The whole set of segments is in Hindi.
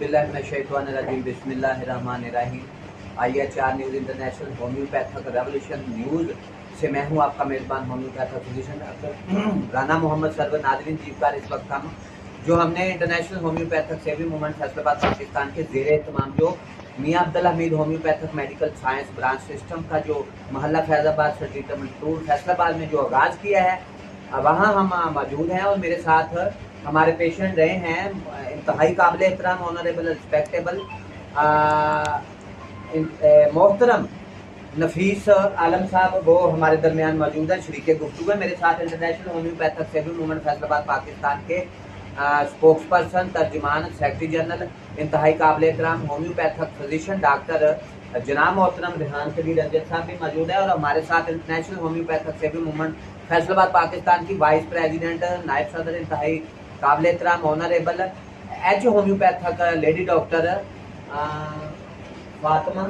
औज़ुबिल्लाहिमिनश्शैतानिर्रजीम बिस्मिल्लाहिर्रहमानिर्रहीम। IHR news international homeopathic revolution news से मैं हूँ आपका मेज़बान homeopathic physician doctor Rana Mohammad Sarwar. नाज़रीन जीवकार, इस वक्त हम जो हमने international homeopathic saving movement Faisalabad Pakistan के ज़ेर एहतमाम जो Mian Abdul Hameed homeopathic medical science branch system का जो महल्ला फैज़ाबाद से ट्रीटमेंट टूर फैसलाबाद में जो आगाज़ किया है, वहाँ हम मौजूद हैं और मेरे साथ हमारे पेशेंट रहे हैं इंतहाई काबिल एहतराम, ऑनरेबल, रिस्पेक्टेबल, मोहतरम नफीस आलम साहब, वो हमारे दरमियान मौजूद है, शरीके गुफ्तगू है। मेरे साथ international homeopathic saving movement Faisalabad Pakistan के स्पोक्स पर्सन, तर्जुमान, सेक्रेटरी जनरल, इंतहाई काबिल एहतराम होम्योपैथिक फिजिशियन डॉक्टर जनाब मोहतरम रेहान सदी रंजन साहब भी मौजूद है। और हमारे साथ international homeopathic saving movement Faisalabad Pakistan की वाइस प्रेसिडेंट, नायब सदर, इंतहाई काबिल एहतराम honourable H homeopathic lady doctor Fatima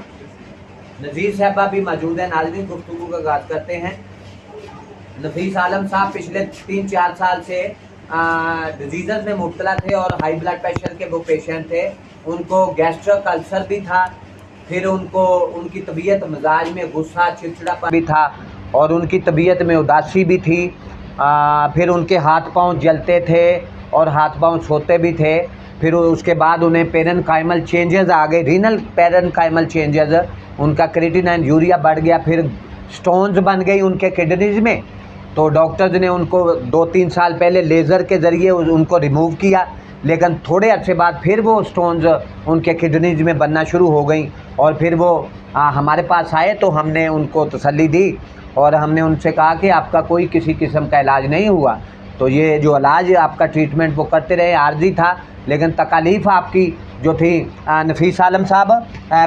Nazir साहबा भी मौजूद है। नाज़रीन, गुफ्तगू का आगाज़ करते हैं। नफीस आलम साहब पिछले 3-4 साल से डिजीज़ में मुब्तला थे और हाई ब्लड प्रेशर के वो पेशेंट थे। उनको गैस्ट्रिक अल्सर भी था, फिर उनको उनकी तबीयत मिजाज में गुस्सा, चिड़चिड़ापन भी था और उनकी तबीयत में उदासी भी थी। फिर उनके हाथ पांव जलते थे और हाथ पांव सोते भी थे। फिर उसके बाद उन्हें पेरेनकाइमल चेंजेस आ गए, रीनल पेरेनकाइमल चेंजेस, उनका क्रिएटिनिन यूरिया बढ़ गया, फिर स्टोन्स बन गई उनके किडनीज में। तो डॉक्टर्स ने उनको 2-3 साल पहले लेज़र के ज़रिए उनको रिमूव किया, लेकिन थोड़े अरसे बाद फिर वो स्टोन्स उनके किडनीज में बनना शुरू हो गई। और फिर वो हमारे पास आए तो हमने उनको तसल्ली दी और हमने उनसे कहा कि आपका कोई किसी किस्म का इलाज नहीं हुआ, तो ये जो इलाज आपका ट्रीटमेंट वो करते रहे, आर्जी था, लेकिन तकालीफ आपकी जो थी नफीस आलम साहब,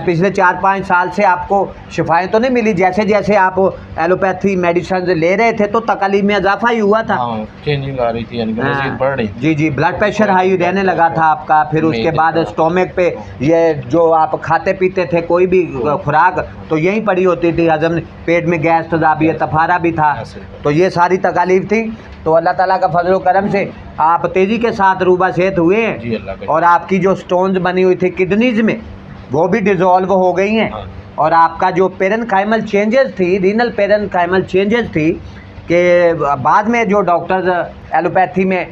पिछले 4-5 साल से आपको शिफाएँ तो नहीं मिली। जैसे जैसे आप एलोपैथी मेडिसिन ले रहे थे तो तकालीफ में इजाफा ही हुआ था, चेंजिंग आ रही थी, यानी कि मज़ीद बढ़ रही थी। जी, ब्लड प्रेशर हाई रहने लगा था आपका। फिर उसके बाद स्टोमक पे ये जो आप खाते पीते थे कोई भी खुराक तो यहीं पड़ी होती थी, हजम, पेट में गैस, तजाबियत, तफारा भी था, तो ये सारी तकालीफ थी। तो अल्लाह ताला का फजल करम से आप तेज़ी के साथ रूबा सेहत हुए हैं और आपकी जो स्टोन्स बनी हुई थी किडनीज में वो भी डिज़ोल्व हो गई हैं। और आपका जो पेरेनकाइमल चेंजेस थी, रीनल पेरेनकाइमल चेंजेस थी, कि बाद में जो डॉक्टर्स एलोपैथी में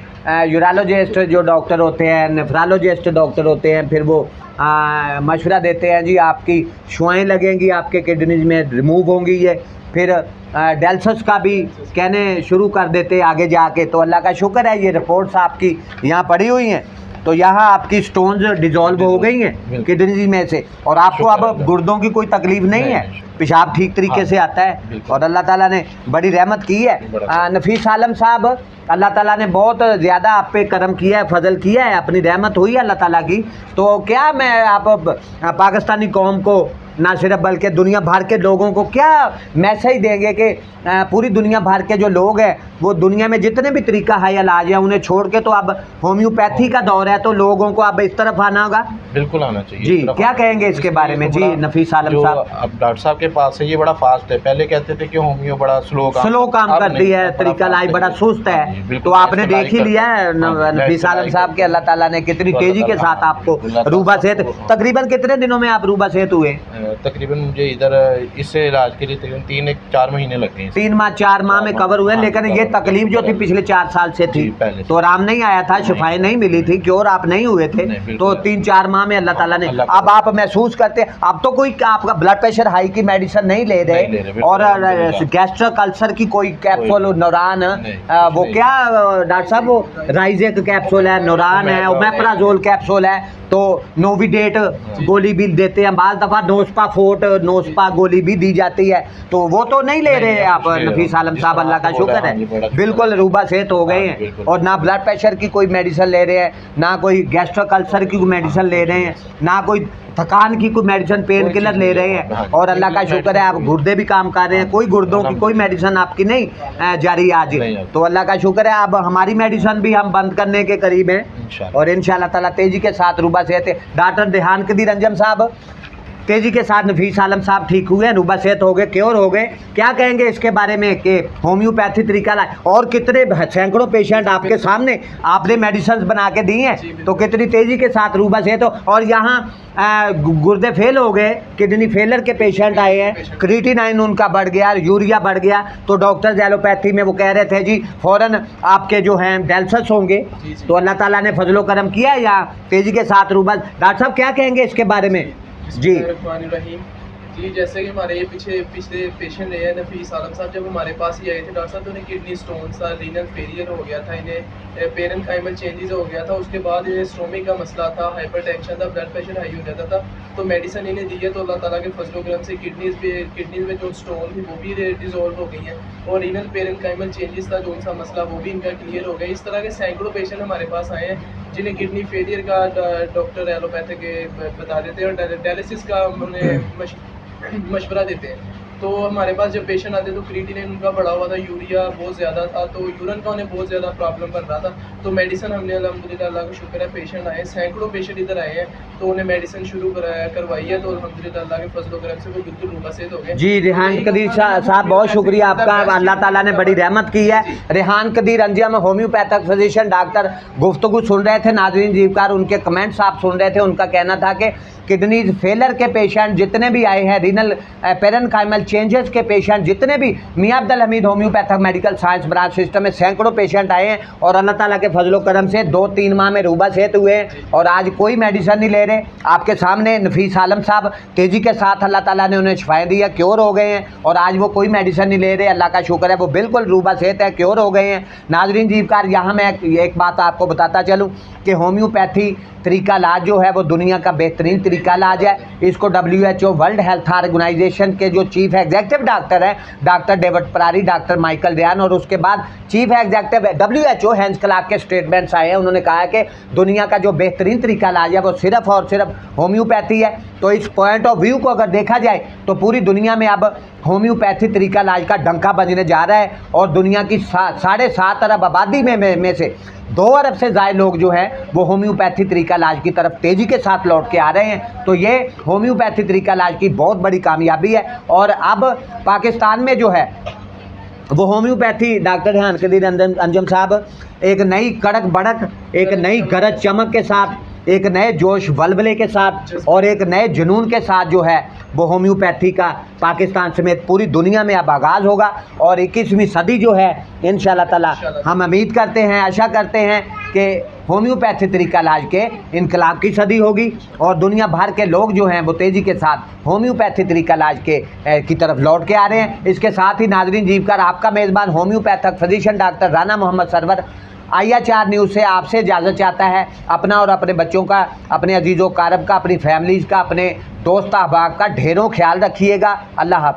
यूरोलॉजिस्ट जो डॉक्टर होते हैं, नेफ्रोलॉजिस्ट डॉक्टर होते हैं, फिर वो मशवरा देते हैं, जी आपकी शुआएँ लगेंगी, आपके किडनीज में रिमूव होंगी ये, फिर डायलिसिस का भी कहने शुरू कर देते आगे जाके। तो अल्लाह का शुक्र है, ये रिपोर्ट्स आपकी यहाँ पड़ी हुई हैं, तो यहाँ आपकी स्टोन्स डिज़ोल्व हो गई हैं किडनी में से और आपको अब गुर्दों की कोई तकलीफ़ नहीं है, पेशाब ठीक तरीके से आता है और अल्लाह ताला ने बड़ी रहमत की है। नफीस आलम साहब, अल्लाह ताला ने बहुत ज़्यादा आप पे करम किया है, फजल किया है, अपनी रहमत हुई है अल्लाह ताला की। तो क्या मैं आप पाकिस्तानी कौम को, ना सिर्फ बल्कि दुनिया भर के लोगों को क्या मैसेज देंगे कि पूरी दुनिया भर के जो लोग हैं वो दुनिया में जितने भी तरीका है इलाज है उन्हें छोड़ के तो अब होम्योपैथी का दौर है, तो लोगों को अब इस तरफ आना होगा। बिल्कुल आना चाहिए जी, क्या कहेंगे इसके बारे में? जी नफीस आलम साहब, अब डॉक्टर साहब के पास है, ये बड़ा फास्ट है। पहले कहते थे कि होम्यो बड़ा स्लो काम करती है, तरीका इलाज बड़ा सुस्त है, तो आपने देख ही लिया है नफीस आलम साहब के अल्लाह ताला ने कितनी तेजी के साथ आपको रूबा सेहत। तकरीबन कितने दिनों में आप रूबा सेहत हुए? तकरीबन मुझे इधर इससे इलाज के लिए तकरीबन 3-4 महीने लग गए। 3-4 माह में कवर हुए, लेकिन ये तकलीफ जो थी पिछले 4 साल से थी, तो आराम नहीं आया था, शिफाएं नहीं मिली थी, क्योर आप नहीं हुए थे, तो 3-4 माह में अल्लाह ताला ने अब आप महसूस करते। अब तो कोई आपका ब्लड प्रेशर हाई की मेडिसिन नहीं ले रहे और गैस्ट्रिक अल्सर की कोई कैप्सूल, नौरान, वो क्या डॉक्टर साहब, वो राइजेक कैप्सूल है, नौरान है, ओमेप्राजोल कैप्सूल है, तो नोविडेट गोली भी देते हैं, बाज़ दफ़ा नोस्पा फोर्ट, नोस्पा गोली भी दी जाती है, तो वो तो नहीं ले रहे आप नफीस आलम साहब, अल्लाह का शुक्र है, बिल्कुल रूबा सेहत हो गए हैं और ना ब्लड प्रेशर की कोई मेडिसिन ले रहे हैं, ना कोई गैस्ट्रिक अल्सर की कोई मेडिसिन ले रहे हैं, ना कोई थकान की कोई मेडिसिन, पेन किलर ले रहे हैं और अल्लाह का शुक्र है आप गुर्दे भी काम कर रहे हैं, कोई गुर्दों की कोई मेडिसिन आपकी नहीं जारी आज, तो अल्लाह का शुक्र है। अब हमारी मेडिसिन भी हम बंद करने के करीब हैं और इंशाअल्लाह ताला तेजी के साथ रूबा सेहत है। डॉक्टर रेहान सदी रंजन साहब, तेज़ी के साथ नफीस आलम साहब ठीक हुए, रूबा सेहत हो गए, क्योर हो गए, क्या कहेंगे इसके बारे में कि होम्योपैथी तरीका लाए? और कितने सैकड़ों पेशेंट आपके सामने आपने मेडिसिन बना के दी हैं, तो कितनी तेज़ी के साथ रूबा सेहत हो। और यहाँ गुर्दे फेल हो गए, किडनी फेलर के पेशेंट आए हैं, क्रिएटिनिन उनका बढ़ गया, यूरिया बढ़ गया, तो डॉक्टर एलोपैथी में वो कह रहे थे जी फ़ौरन आपके जो हैं डायलिसिस होंगे। तो अल्लाह ताला ने फजलो करम किया है यहाँ तेज़ी के साथ रूबा। डॉक्टर साहब क्या कहेंगे इसके बारे में? जी जी, जैसे कि हमारे ये पिछले पेशेंट रहे हैं नफीस आलम साहब, जब हमारे पास ही आए थे डॉक्टर साहब, तो उन्हें किडनी स्टोन था, रीनल फेलियर हो गया था, इन्हें पेरेन्काइमल चेंजेस हो गया था, उसके बाद इन्हें स्टोमिक का मसला था, हाइपरटेंशन था, ब्लड प्रेशर हाई हो जाता था। तो मेडिसिन इन्हें दी है, तो अल्लाह ताला के फजल व करम से किडनीज में जो स्टोन थी वो भी डिजोल्व हो गई हैं, और रीनल पेरेन्काइमल चेंजेस था जो उनका मसला वो भी इनका क्लियर हो गया। इस तरह के सैकड़ों पेशेंट हमारे पास आए हैं जिन्हें किडनी फेलियर का डॉक्टर एलोपैथिक बता देते हैं और डायलिसिस का उन्हें मशवरा देते हैं। तो हमारे पास जब पेशेंट आते तो क्रिएटिनिन उनका बढ़ा हुआ था, यूरिया बहुत ज़्यादा था, तो यूरिन का उन्हें बहुत ज़्यादा प्रॉब्लम बन रहा था। तो मेडिसिन हमने अल्हम्दुलिल्लाह अल्लाह का शुक्र है, पेशेंट आए, सैकड़ों पेशेंट इधर आए हैं, तो उन्हें मेडिसिन शुरू करवाई है, तो अल्हम्दुलिल्लाह अल्लाह के फजल करम से वो बिल्कुल रूबा सेहत हो गए। जी रेहान कदीर साहब बहुत शुक्रिया आपका, अल्लाह ताला ने बड़ी रहमत की है। Rehan Qadir Anjum homeopathic physician doctor गुफ्तगू सुन रहे थे, नाज़रीन जीवकार उनके कमेंट्स आप सुन रहे थे। उनका कहना था कि किडनी फेलर के पेशेंट जितने भी आए हैं, रीनल पेरेन्काइमल चेंजेस के पेशेंट जितने भी, Mian Abdul Hameed homeopathic medical science branch system में सैकड़ों पेशेंट आए हैं, और अल्लाह ताला के फजलो करम से 2-3 माह में रूबा सेहत हुए हैं, और आज कोई मेडिसिन नहीं ले रहे। आपके सामने नफीस आलम साहब तेज़ी के साथ अल्लाह ताला ने उन्हें शिफाएँ दी है, क्योर हो गए हैं, और आज वो कोई मेडिसिन नहीं ले रहे। अल्लाह का शुक्र है, वो बिल्कुल रूबा सेहत है, क्योर हो गए हैं। नाज़रीन जीवकार यहाँ मैं एक बात आपको बताता चलूँ कि होम्योपैथी तरीका इलाज जो है वो दुनिया का बेहतरीन तरीका इलाज है। इसको WHO वर्ल्ड हेल्थ ऑर्गेनाइजेशन के जो चीफ एग्जीक्यूटिव डॉक्टर हैं, डॉक्टर डेविड परारी, डॉक्टर माइकल रियान, और उसके बाद chief executive WHO Hans Clark के स्टेटमेंट्स आए हैं। उन्होंने कहा है कि दुनिया का जो बेहतरीन तरीका इलाज है वो सिर्फ़ और सिर्फ होम्योपैथी है। तो इस पॉइंट ऑफ व्यू को अगर देखा जाए तो पूरी दुनिया में अब होम्योपैथी तरीका इलाज का डंका बजने जा रहा है, और दुनिया की 7.5 अरब आबादी में से 2 अरब से ज़्यादा लोग जो हैं वो होम्योपैथी तरीका इलाज की तरफ तेज़ी के साथ लौट के आ रहे हैं। तो ये होम्योपैथी तरीका इलाज की बहुत बड़ी कामयाबी है। और अब पाकिस्तान में जो है वो होम्योपैथी डॉक्टर रेहान कदीर अंजुम साहब एक नई कड़क बड़क, एक नई गरज चमक के साथ, एक नए जोश वलवले के साथ, और एक नए जुनून के साथ जो है वो होम्योपैथी का पाकिस्तान समेत पूरी दुनिया में अब आगाज़ होगा। और 21वीं सदी जो है इंशाअल्लाह ताला हम उम्मीद करते हैं, आशा करते हैं कि होम्योपैथी तरीका इलाज के इनकलाब की सदी होगी, और दुनिया भर के लोग जो हैं वो तेज़ी के साथ होम्योपैथी तरीका इलाज की तरफ लौट के आ रहे हैं। इसके साथ ही नाज़रीन जीवकार आपका मेज़बान homeopathic physician doctor Rana Mohammad Sarwar IR4 news से आपसे इजाज़त चाहता है। अपना और अपने बच्चों का, अपने अजीज़ों कारब का, अपनी फैमिलीज़ का, अपने दोस्त अहबाब का ढेरों ख्याल रखिएगा। अल्लाह हाफ़िज़।